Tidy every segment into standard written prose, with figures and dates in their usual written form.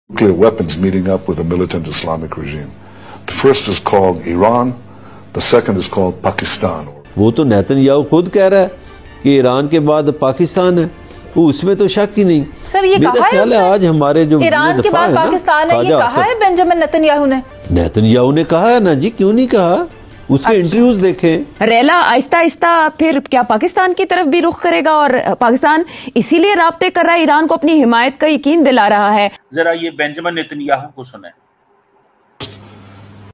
nuclear weapons meeting up with a militant Islamic regime. The first is called Iran, the second is called Pakistan. वो तो Netanyahu खुद कह रहा है कि ईरान के बाद पाकिस्तान है, वो उसमें तो शक ही नहीं। सर ये कहा है उसने? आज हमारे जो ईरान के बाद पाकिस्तान है, ये कहा है बेंजामिन नेतन्याहू ने? नेतन्याहू ने कहा है ना जी, क्यों नहीं कहा? उसके इंटरव्यूज देखें। रेला आहिस्ता आहिस्ता फिर क्या पाकिस्तान की तरफ भी रुख करेगा और पाकिस्तान इसीलिए राब्ते कर रहा है, ईरान को अपनी हिमायत का यकीन दिला रहा है। जरा ये बेंजामिन नेतन्याहू को सुने।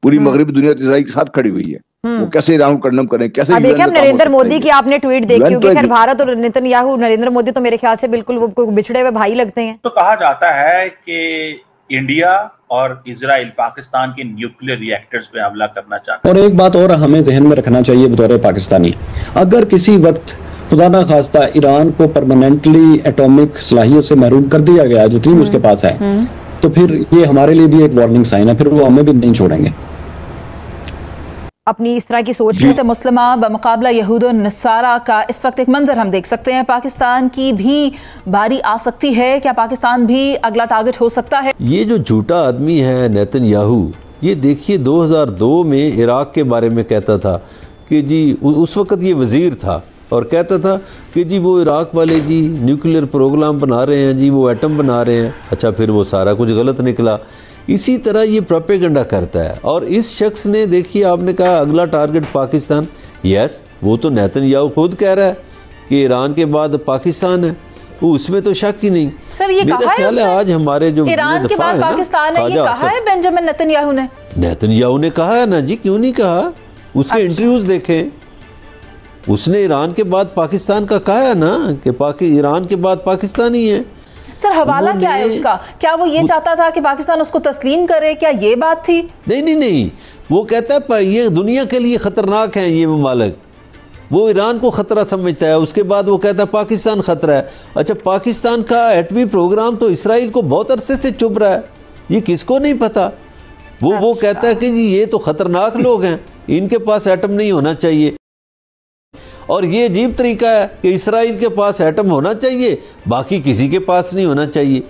पूरी मगरबी दुनिया इजराइल के साथ खड़ी हुई है, वो कैसे ईरान को कंडम करें, कैसे देखिए हम नरेंद्र मोदी की आपने ट्वीट देखी होगी। खैर भारत और नेतन्याहू, नरेंद्र मोदी तो मेरे ख्याल से बिल्कुल वो बिछड़े हुए भाई लगते हैं। तो कहा जाता है कि इंडिया और इजराइल पाकिस्तान के न्यूक्लियर रिएक्टर्स पे हमला करना चाहते हैं। और एक बात और हमें जहन में रखना चाहिए बतौर पाकिस्तानी, अगर किसी वक्त खुदा ना खास्ता ईरान को परमानेंटली एटॉमिक सलाहियत से महरूम कर दिया गया जितनी उसके पास है, तो फिर ये हमारे लिए भी एक वार्निंग साइन है, फिर वो हमें भी नहीं छोड़ेंगे। अपनी इस तरह की सोच के मुस्लिमा बमुकाबला यहूद और नसारा का इस वक्त एक मंजर हम देख सकते हैं। पाकिस्तान की भी बारी आ सकती है, क्या पाकिस्तान भी अगला टारगेट हो सकता है? ये जो झूठा आदमी है नेतन्याहू, ये देखिए 2002 में इराक के बारे में कहता था कि जी, उस वक्त ये वजीर था और कहता था कि जी वो इराक वाले जी न्यूक्लियर प्रोग्राम बना रहे हैं जी, वो एटम बना रहे हैं। अच्छा, फिर वो सारा कुछ गलत निकला। इसी तरह ये प्रोपेगेंडा करता है। और इस शख्स ने, देखिए आपने कहा अगला टारगेट पाकिस्तान, यस वो तो नेतन्याहू खुद कह रहा है कि ईरान के बाद पाकिस्तान है, वो उसमें तो शक ही नहीं। सर ये कहा है उसने? आज हमारे जो ईरान के बाद पाकिस्तान है, ये कहा है बेंजामिन नेतन्याहू ने? नेतन्याहू ने कहा है ना जी, क्यों नहीं कहा? उसके इंटरव्यूज देखें, उसने ईरान के बाद पाकिस्तान का कहा है ना कि ईरान के बाद पाकिस्तान ही है। सर हवाला क्या है उसका? क्या वो ये चाहता था कि पाकिस्तान उसको तस्लीम करे? क्या ये बात थी? नहीं, वो कहता है ये दुनिया के लिए खतरनाक है ये ममालिक, वो ईरान को खतरा समझता है। उसके बाद वो कहता है पाकिस्तान खतरा है। अच्छा, पाकिस्तान का एटमी प्रोग्राम तो इसराइल को बहुत अरसे से चुभ रहा है, ये किसको नहीं पता। वो कहता है कि जी ये तो खतरनाक लोग हैं, इनके पास एटम नहीं होना चाहिए। और ये अजीब तरीका है कि इसराइल के पास एटम होना चाहिए, बाकी किसी के पास नहीं होना चाहिए।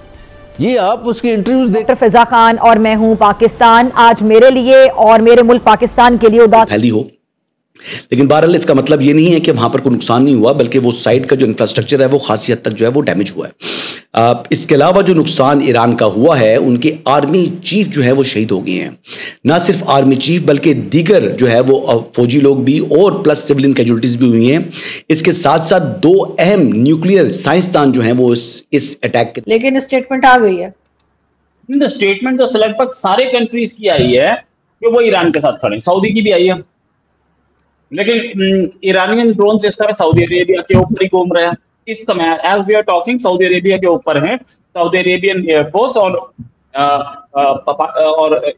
ये आप उसके इंटरव्यूज देख। फिजा खान और मैं हूं पाकिस्तान, आज मेरे लिए और मेरे मुल्क पाकिस्तान के लिए उदास फैली हो, लेकिन बहरहाल इसका मतलब ये नहीं है कि वहां पर कोई नुकसान नहीं हुआ, बल्कि वो साइट का जो इंफ्रास्ट्रक्चर है वो खासी हद तक जो है वो डैमेज हुआ है। इसके अलावा जो नुकसान ईरान का हुआ है, उनके आर्मी चीफ जो है वो शहीद हो गए हैं। ना सिर्फ आर्मी चीफ बल्कि दीगर जो है वो फौजी लोग भी और प्लस सिविलियन कैजुअलिटीज भी हुई हैं। इसके साथ साथ 2 अहम न्यूक्लियर साइंसदान जो हैं वो इस अटैक के। लेकिन स्टेटमेंट आ गई है। स्टेटमेंट तो लगभग सारे कंट्रीज की आई है कि वो ईरान के साथ खड़े, सऊदी की भी आई है, लेकिन ईरानियन ड्रोन इस तरह सऊदी अरेबिया के ऊपर ही घूम रहे हैं इस समय। As we are talking Saudi Arabia के ऊपर हैं, सऊदी अरेबियन एयरफोर्स और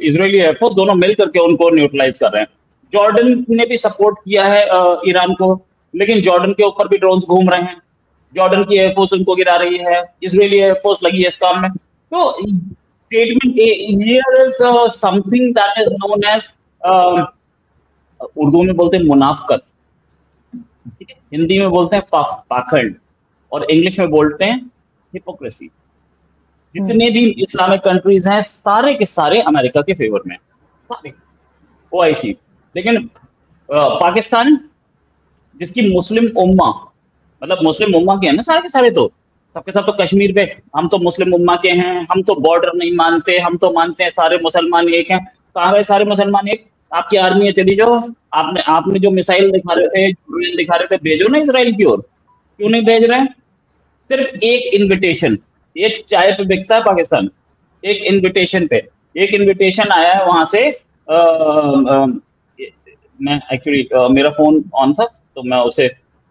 इजरायली एयरफोर्स दोनों मिल करके उनको न्यूट्रलाइज कर रहे हैं। जॉर्डन ने भी सपोर्ट किया है ईरान को, लेकिन जॉर्डन के ऊपर भी ड्रोन्स घूम रहे हैं, जॉर्डन की एयरफोर्स उनको गिरा रही है, इजरायली एयरफोर्स लगी है इस काम में। तो statement here is something that is known as, Urdu में बोलते हैं मुनाफकत, ठीक है, हिंदी में बोलते हैं पाखंड, और इंग्लिश में बोलते हैं हिपोक्रेसी। जितने भी इस्लामिक कंट्रीज हैं सारे के सारे अमेरिका के फेवर में, सारे ओआईसी। लेकिन पाकिस्तान जिसकी मुस्लिम उम्मा, मतलब मुस्लिम उम्मा के हैं ना सारे के सारे, तो सबके सब तो कश्मीर पे हम तो मुस्लिम उम्मा के हैं, हम तो बॉर्डर नहीं मानते, हम तो मानते हैं सारे मुसलमान एक हैं। कहाँ गए सारे मुसलमान एक? आपकी आर्मी है, चली जाओ, आपने जो मिसाइल दिखा रहे थे, ड्रोन दिखा रहे थे, भेजो ना इसराइल की ओर। क्यों नहीं भेज रहे हैं? सिर्फ एक इनविटेशन, एक चाय पे बिकता है पाकिस्तान, एक इनविटेशन पे, एक इनविटेशन आया है वहां से। मैं एक्चुअली मेरा फोन ऑन था तो मैं उसे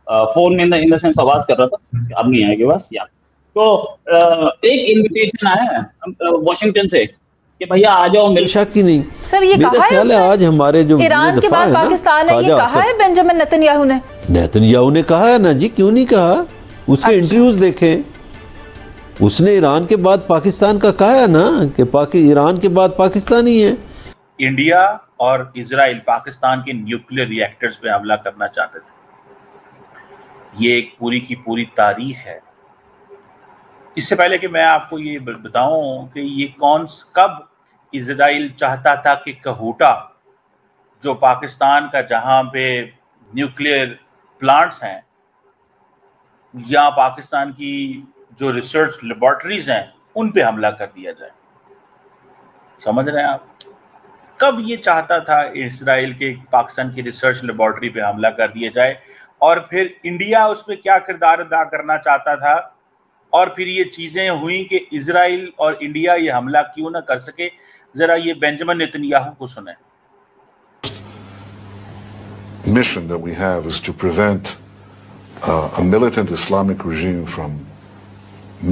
फोन इन द सेंस आवाज कर रहा था, अब नहीं आएगी बस यार। तो एक इनविटेशन आया है वॉशिंगटन से कि भैया आ जाओ, मिल। शक ही नहीं। सर ये कहा है उसने? आज हमारे जो ईरान के बाद पाकिस्तान है, ये कहा है बेंजामिन नेतन्याहू ने? नेतन्याहू ने कहा है ना जी, क्यों नहीं कहा? उसके इंटरव्यूज देखें, उसने ईरान के बाद पाकिस्तान का कहा है ना कि ईरान के बाद पाकिस्तान ही है। इंडिया और इजराइल पाकिस्तान के न्यूक्लियर रिएक्टर्स पे हमला करना चाहते थे। ये एक पूरी की पूरी तारीख है। इससे पहले कि मैं आपको ये बताऊं कि ये कब इजराइल चाहता था कि कहूटा जो पाकिस्तान का जहां पे न्यूक्लियर प्लांट्स हैं या पाकिस्तान की जो रिसर्च लेबोरेटरीज हैं उन पे हमला कर दिया जाए। समझ रहे हैं आप? कब ये चाहता था इजराइल के पाकिस्तान की रिसर्च लेबोरेटरी पे हमला कर दिया जाए, और फिर इंडिया उसमें क्या किरदार अदा करना चाहता था, और फिर ये चीजें हुई कि इजराइल और इंडिया ये हमला क्यों ना कर सके। जरा ये बेंजामिन नेतन्याहू को सुने। Mission that we have is to prevent a militant Islamic regime from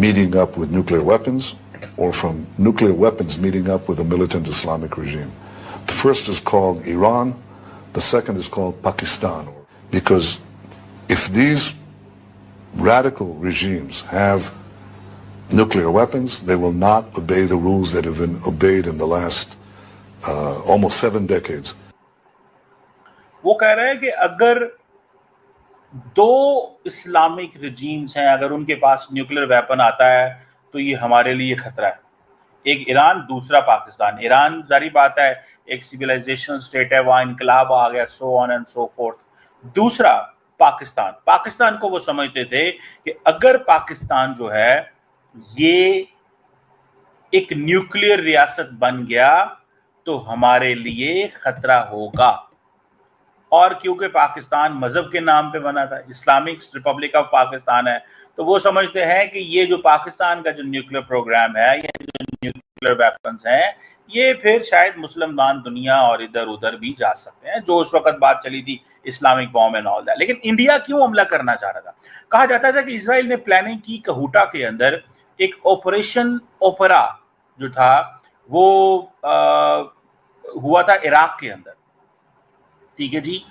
meeting up with nuclear weapons, or from nuclear weapons meeting up with a militant Islamic regime. The first is called Iran, the second is called Pakistan, because if these radical regimes have nuclear weapons, they will not obey the rules that have been obeyed in the last almost 7 decades. वो कह रहे हैं कि अगर दो Islamic regimes हैं, अगर उनके पास न्यूक्लियर वेपन आता है तो ये हमारे लिए खतरा है। एक ईरान, दूसरा पाकिस्तान। ईरान जारी बात है एक सिविलाइजेशनल स्टेट है, वहां इनकलाब आ गया, so on and so fourth. दूसरा पाकिस्तान को वो समझते थे कि अगर पाकिस्तान जो है ये एक न्यूक्लियर रियासत बन गया तो हमारे लिए खतरा होगा। और क्योंकि पाकिस्तान मजहब के नाम पे बना था, इस्लामिक रिपब्लिक ऑफ पाकिस्तान है, तो वो समझते हैं कि ये जो पाकिस्तान का जो न्यूक्लियर प्रोग्राम है, ये जो न्यूक्लियर वेपन्स हैं, ये फिर शायद मुसलमान दुनिया और इधर उधर भी जा सकते हैं, जो उस वक्त बात चली थी Islamic bomb and all that. लेकिन इंडिया क्यों हमला करना चाह रहा था? कहा जाता था कि इजराइल ने प्लानिंग की कहूटा के अंदर एक ऑपरेशन ओपेरा जो था वो हुआ था इराक के अंदर। ठीक है जी।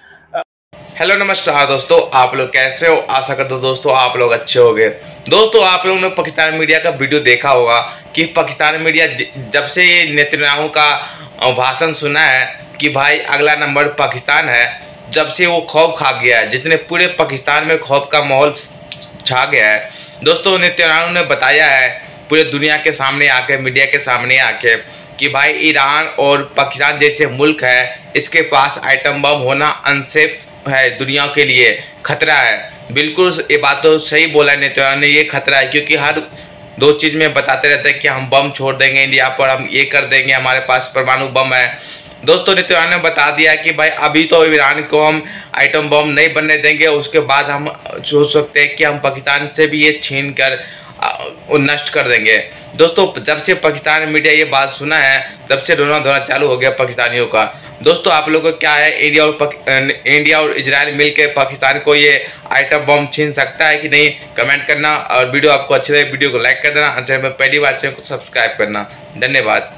हेलो नमस्कार दोस्तों, आप लोग कैसे हो? आशा करता हूं दोस्तों आप लोग अच्छे होंगे। दोस्तों आप लोगों ने पाकिस्तान मीडिया का वीडियो देखा होगा कि पाकिस्तान मीडिया जब से ये नेतन्याहू का भाषण सुना है कि भाई अगला नंबर पाकिस्तान है, जब से वो खौफ खा गया है, जितने पूरे पाकिस्तान में खौफ का माहौल छा गया है। दोस्तों नेतन्याहू ने बताया है पूरे दुनिया के सामने आके, मीडिया के सामने आके कि भाई ईरान और पाकिस्तान जैसे मुल्क है, इसके पास आइटम बम होना अनसेफ है, दुनिया के लिए खतरा है। बिल्कुल ये बात तो सही बोला है नेतन्याहू ने, ये खतरा है, क्योंकि हर दो चीज़ में बताते रहते हैं कि हम बम छोड़ देंगे इंडिया पर, हम ये कर देंगे, हमारे पास परमाणु बम है। दोस्तों नेतन्याहू ने बता दिया कि भाई अभी तो ईरान को हम आइटम बम नहीं बनने देंगे, उसके बाद हम सोच सकते हैं कि हम पाकिस्तान से भी ये छीन कर नष्ट कर देंगे। दोस्तों जब से पाकिस्तान मीडिया ये बात सुना है तब से रोना धोना चालू हो गया पाकिस्तानियों का। दोस्तों आप लोगों को क्या है, इंडिया और इजराइल मिलकर पाकिस्तान को ये आइटम बम छीन सकता है कि नहीं? कमेंट करना, और वीडियो आपको अच्छे लगे वीडियो को लाइक कर देना, चैनल में पहली बार चैनल को सब्सक्राइब करना। धन्यवाद।